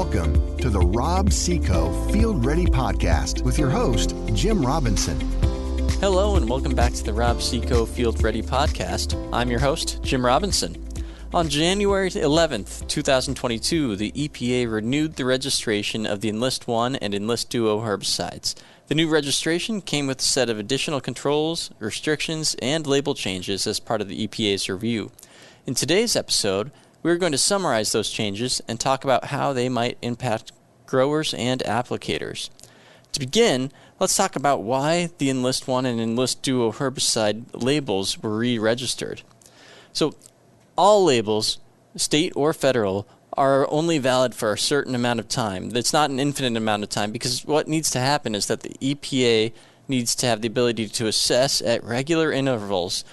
Welcome to the Rob Seco Field Ready Podcast with your host, Jim Robinson. Hello and welcome back to the Rob Seco Field Ready Podcast. I'm your host, Jim Robinson. On January 11th, 2022, the EPA renewed the registration of the Enlist 1 and Enlist Duo herbicides. The new registration came with a set of additional controls, restrictions, and label changes as part of the EPA's review. In today's episode, we're going to summarize those changes and talk about how they might impact growers and applicators. To begin, let's talk about why the Enlist 1 and Enlist Duo herbicide labels were re-registered. So, all labels, state or federal, are only valid for a certain amount of time. It's not an infinite amount of time, because what needs to happen is that the EPA needs to have the ability to assess at regular intervals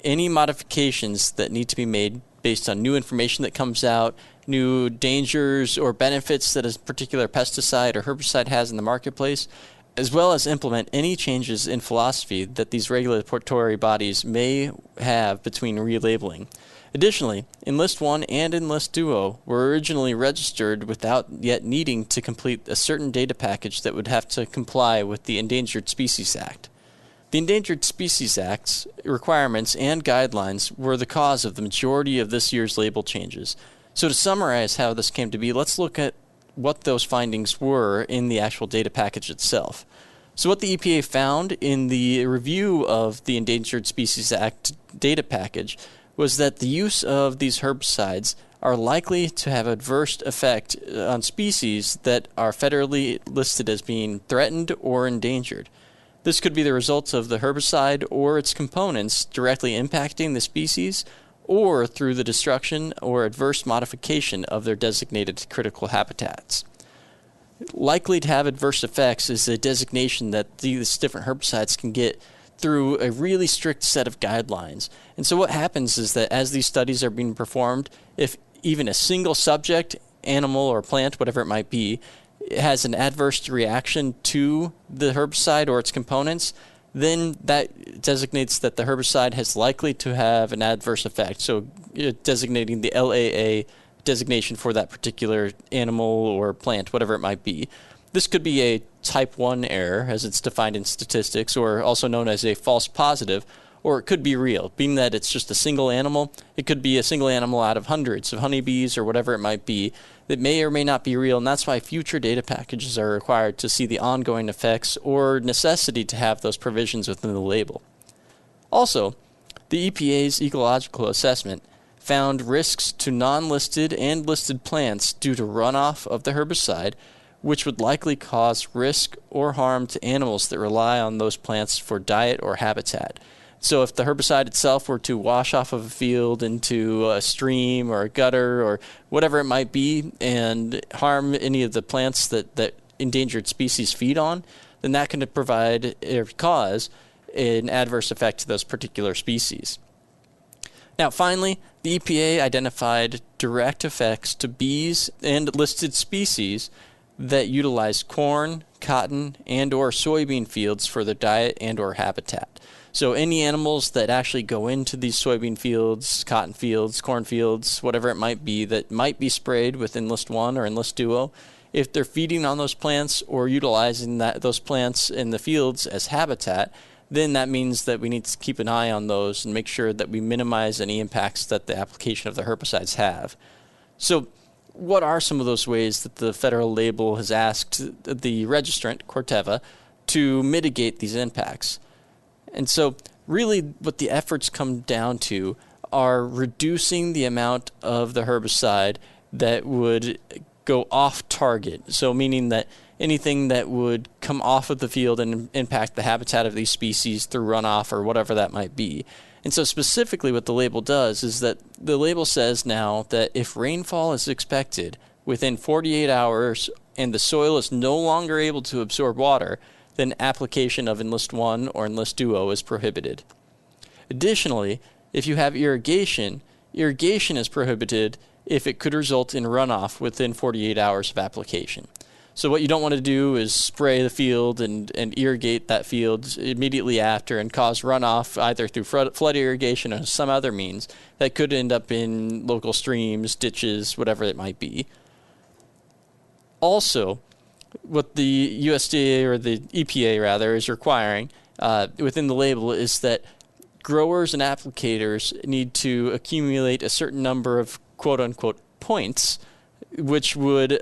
any modifications that need to be made based on new information that comes out, new dangers or benefits that a particular pesticide or herbicide has in the marketplace, as well as implement any changes in philosophy that these regulatory bodies may have between relabeling. Additionally, Enlist 1 and Enlist Duo were originally registered without yet needing to complete a certain data package that would have to comply with the Endangered Species Act. The Endangered Species Act's requirements and guidelines were the cause of the majority of this year's label changes. So to summarize how this came to be, let's look at what those findings were in the actual data package itself. So what the EPA found in the review of the Endangered Species Act data package was that the use of these herbicides are likely to have adverse effect on species that are federally listed as being threatened or endangered. This could be the result of the herbicide or its components directly impacting the species, or through the destruction or adverse modification of their designated critical habitats. Likely to have adverse effects is a designation that these different herbicides can get through a really strict set of guidelines. And so what happens is that as these studies are being performed, if even a single subject, animal or plant, whatever it might be, has an adverse reaction to the herbicide or its components, then that designates that the herbicide has likely to have an adverse effect. So designating the LAA designation for that particular animal or plant, whatever it might be. This could be a type 1 error, as it's defined in statistics, or also known as a false positive, or it could be real, being that it's just a single animal. It could be a single animal out of hundreds of honeybees or whatever it might be that may or may not be real, and that's why future data packages are required to see the ongoing effects or necessity to have those provisions within the label. Also, the EPA's ecological assessment found risks to non-listed and listed plants due to runoff of the herbicide, which would likely cause risk or harm to animals that rely on those plants for diet or habitat. So if the herbicide itself were to wash off of a field into a stream or a gutter or whatever it might be and harm any of the plants that endangered species feed on, then that can provide or cause an adverse effect to those particular species. Now, finally, the EPA identified direct effects to bees and listed species that utilize corn, cotton, and or soybean fields for their diet and or habitat. So any animals that actually go into these soybean fields, cotton fields, corn fields, whatever it might be, that might be sprayed with Enlist 1 or Enlist Duo, if they're feeding on those plants or utilizing those plants in the fields as habitat, then that means that we need to keep an eye on those and make sure that we minimize any impacts that the application of the herbicides have. So what are some of those ways that the federal label has asked the registrant, Corteva, to mitigate these impacts? And so really what the efforts come down to are reducing the amount of the herbicide that would go off target. So meaning that anything that would come off of the field and impact the habitat of these species through runoff or whatever that might be. And so specifically what the label does is that the label says now that if rainfall is expected within 48 hours and the soil is no longer able to absorb water, then application of Enlist 1 or Enlist Duo is prohibited. Additionally, if you have irrigation is prohibited if it could result in runoff within 48 hours of application. So what you don't want to do is spray the field and irrigate that field immediately after and cause runoff either through flood irrigation or some other means that could end up in local streams, ditches, whatever it might be. Also, what the USDA, or the EPA rather, is requiring within the label is that growers and applicators need to accumulate a certain number of quote-unquote points, which would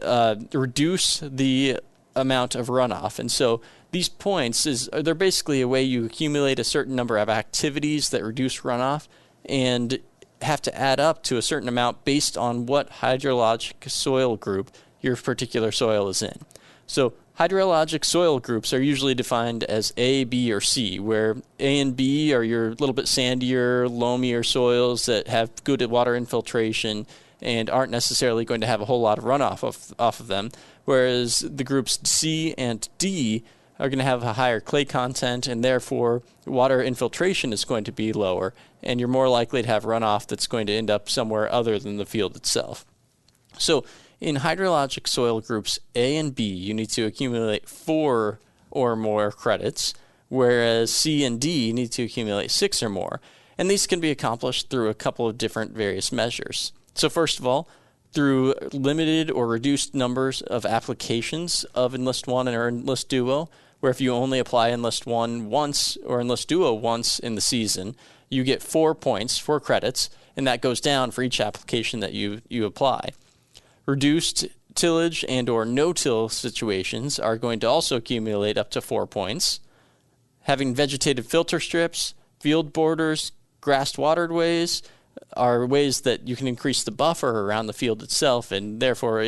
reduce the amount of runoff. And so these points, they're basically a way you accumulate a certain number of activities that reduce runoff and have to add up to a certain amount based on what hydrologic soil group your particular soil is in. So hydrologic soil groups are usually defined as A, B, or C, where A and B are your little bit sandier, loamier soils that have good water infiltration and aren't necessarily going to have a whole lot of runoff off of them, whereas the groups C and D are going to have a higher clay content, and therefore water infiltration is going to be lower, and you're more likely to have runoff that's going to end up somewhere other than the field itself. So in hydrologic soil groups A and B, you need to accumulate 4 or more credits, whereas C and D need to accumulate 6 or more. And these can be accomplished through a couple of different various measures. So first of all, through limited or reduced numbers of applications of Enlist 1 or Enlist Duo, where if you only apply Enlist 1 once or Enlist Duo once in the season, you get 4 points, 4 credits, and that goes down for each application that you apply. Reduced tillage and or no-till situations are going to also accumulate up to 4 points. Having vegetative filter strips, field borders, grassed waterways are ways that you can increase the buffer around the field itself and therefore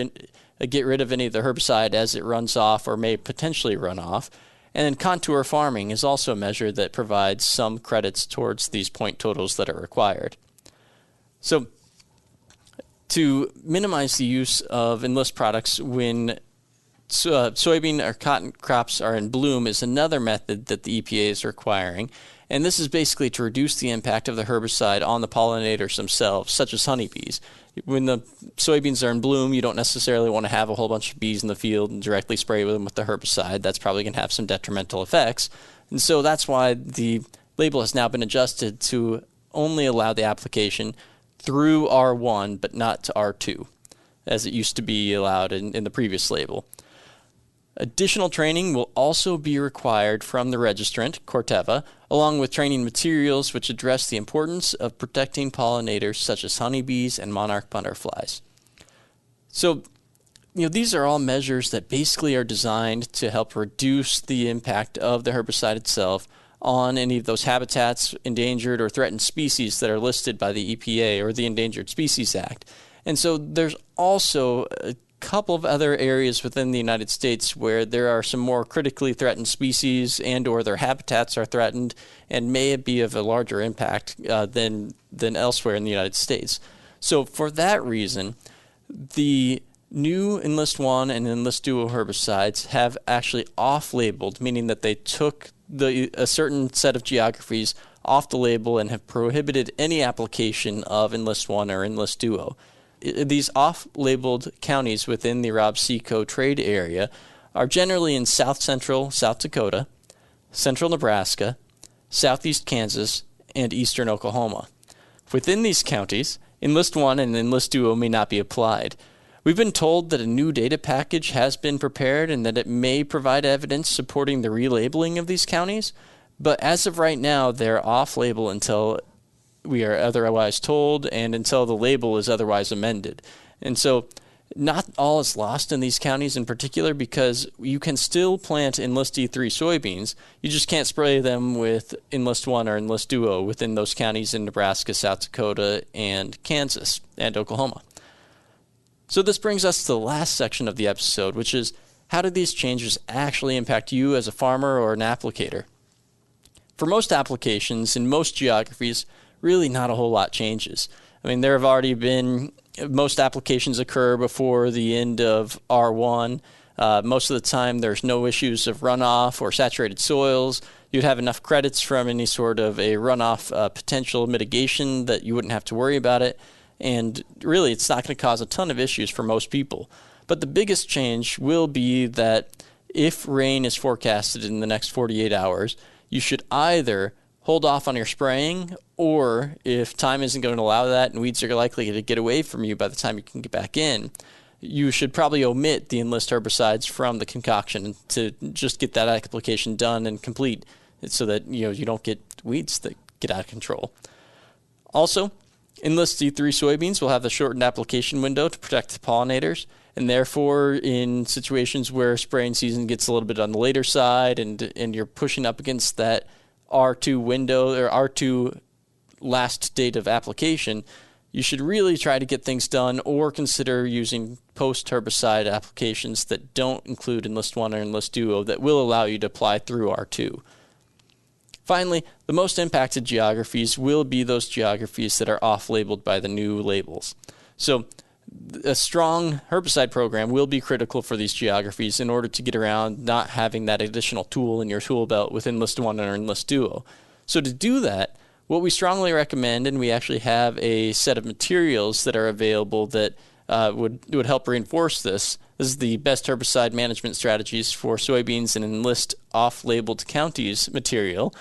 get rid of any of the herbicide as it runs off or may potentially run off. And then contour farming is also a measure that provides some credits towards these point totals that are required. So to minimize the use of Enlist products when soybean or cotton crops are in bloom is another method that the EPA is requiring. And this is basically to reduce the impact of the herbicide on the pollinators themselves, such as honeybees. When the soybeans are in bloom, you don't necessarily want to have a whole bunch of bees in the field and directly spray them with the herbicide. That's probably going to have some detrimental effects. And so that's why the label has now been adjusted to only allow the application through R1, but not to R2, as it used to be allowed in the previous label. Additional training will also be required from the registrant, Corteva, along with training materials which address the importance of protecting pollinators such as honeybees and monarch butterflies. So, these are all measures that basically are designed to help reduce the impact of the herbicide itself on any of those habitats, endangered or threatened species that are listed by the EPA or the Endangered Species Act. And so there's also a couple of other areas within the United States where there are some more critically threatened species and or their habitats are threatened and may be of a larger impact than elsewhere in the United States. So for that reason, the new Enlist 1 and Enlist Duo herbicides have actually off-labeled, meaning that they took a certain set of geographies off the label and have prohibited any application of Enlist 1 or Enlist Duo. These off-labeled counties within the Rob Seco trade area are generally in south-central South Dakota, central Nebraska, southeast Kansas, and eastern Oklahoma. Within these counties, Enlist 1 and Enlist Duo may not be applied. We've been told that a new data package has been prepared and that it may provide evidence supporting the relabeling of these counties, but as of right now, they're off-label until we are otherwise told and until the label is otherwise amended. And so not all is lost in these counties in particular because you can still plant Enlist E3 soybeans. You just can't spray them with Enlist 1 or Enlist Duo within those counties in Nebraska, South Dakota, and Kansas, and Oklahoma. So this brings us to the last section of the episode, which is how do these changes actually impact you as a farmer or an applicator? For most applications in most geographies, really not a whole lot changes. I mean, there have already been, most applications occur before the end of R1. Most of the time there's no issues of runoff or saturated soils. You'd have enough credits from any sort of a runoff potential mitigation that you wouldn't have to worry about it. And really, it's not going to cause a ton of issues for most people. But the biggest change will be that if rain is forecasted in the next 48 hours, you should either hold off on your spraying, or if time isn't going to allow that and weeds are likely to get away from you by the time you can get back in, you should probably omit the Enlist herbicides from the concoction to just get that application done and complete so that you don't get weeds that get out of control. Also, Enlist D3 soybeans will have a shortened application window to protect the pollinators, and therefore in situations where spraying season gets a little bit on the later side and you're pushing up against that R2 window or R2 last date of application, you should really try to get things done or consider using post-herbicide applications that don't include Enlist 1 or Enlist Duo that will allow you to apply through R2. Finally, the most impacted geographies will be those geographies that are off-labeled by the new labels. So a strong herbicide program will be critical for these geographies in order to get around not having that additional tool in your tool belt with Enlist 1 or Enlist Duo. So to do that, what we strongly recommend, and we actually have a set of materials that are available that would help reinforce this. This is the best herbicide management strategies for soybeans and Enlist off-labeled counties material.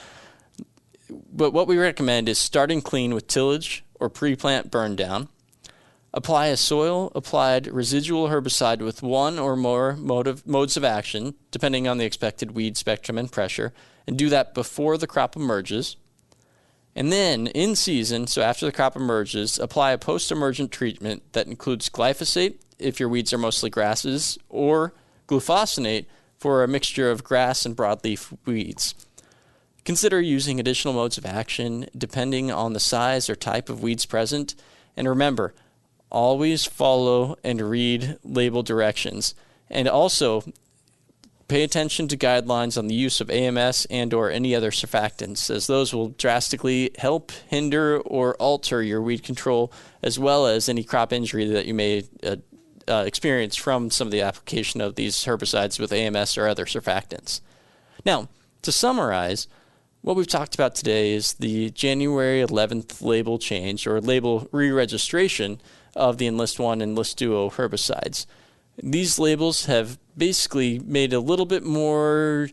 But what we recommend is starting clean with tillage or pre-plant burn down. Apply a soil-applied residual herbicide with one or more modes of action, depending on the expected weed spectrum and pressure, and do that before the crop emerges. And then, in season, so after the crop emerges, apply a post-emergent treatment that includes glyphosate, if your weeds are mostly grasses, or glufosinate for a mixture of grass and broadleaf weeds. Consider using additional modes of action depending on the size or type of weeds present. And remember, always follow and read label directions. And also, pay attention to guidelines on the use of AMS and or any other surfactants, as those will drastically help hinder or alter your weed control, as well as any crop injury that you may experience from some of the application of these herbicides with AMS or other surfactants. Now, to summarize, what we've talked about today is the January 11th label change or label re-registration of the Enlist 1 and Enlist Duo herbicides. These labels have basically made a little bit more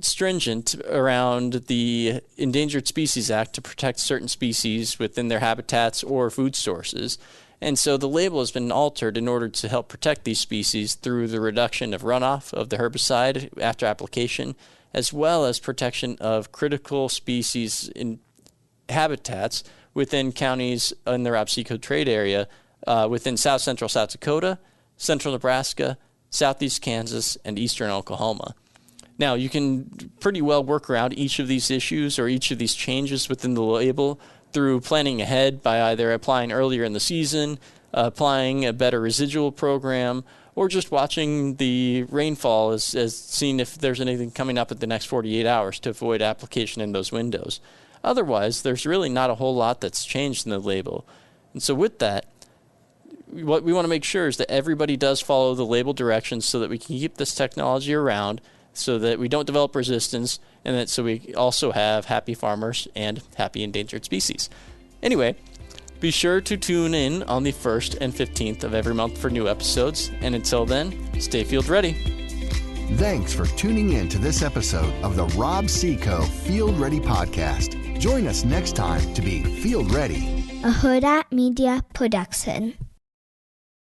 stringent around the Endangered Species Act to protect certain species within their habitats or food sources. And so the label has been altered in order to help protect these species through the reduction of runoff of the herbicide after application, as well as protection of critical species in habitats within counties in the Robseco trade area within south central South Dakota, central Nebraska, southeast Kansas, and eastern Oklahoma. Now, you can pretty well work around each of these issues or each of these changes within the label through planning ahead by either applying earlier in the season, applying a better residual program, or just watching the rainfall as seeing if there's anything coming up in the next 48 hours to avoid application in those windows. Otherwise, there's really not a whole lot that's changed in the label. And so with that, what we want to make sure is that everybody does follow the label directions so that we can keep this technology around, so that we don't develop resistance, and that so we also have happy farmers and happy endangered species. Anyway, be sure to tune in on the 1st and 15th of every month for new episodes, and until then, stay field ready. Thanks for tuning in to this episode of the Rob Seco Field Ready Podcast. Join us next time to be Field Ready, a Hurrdat Media Production.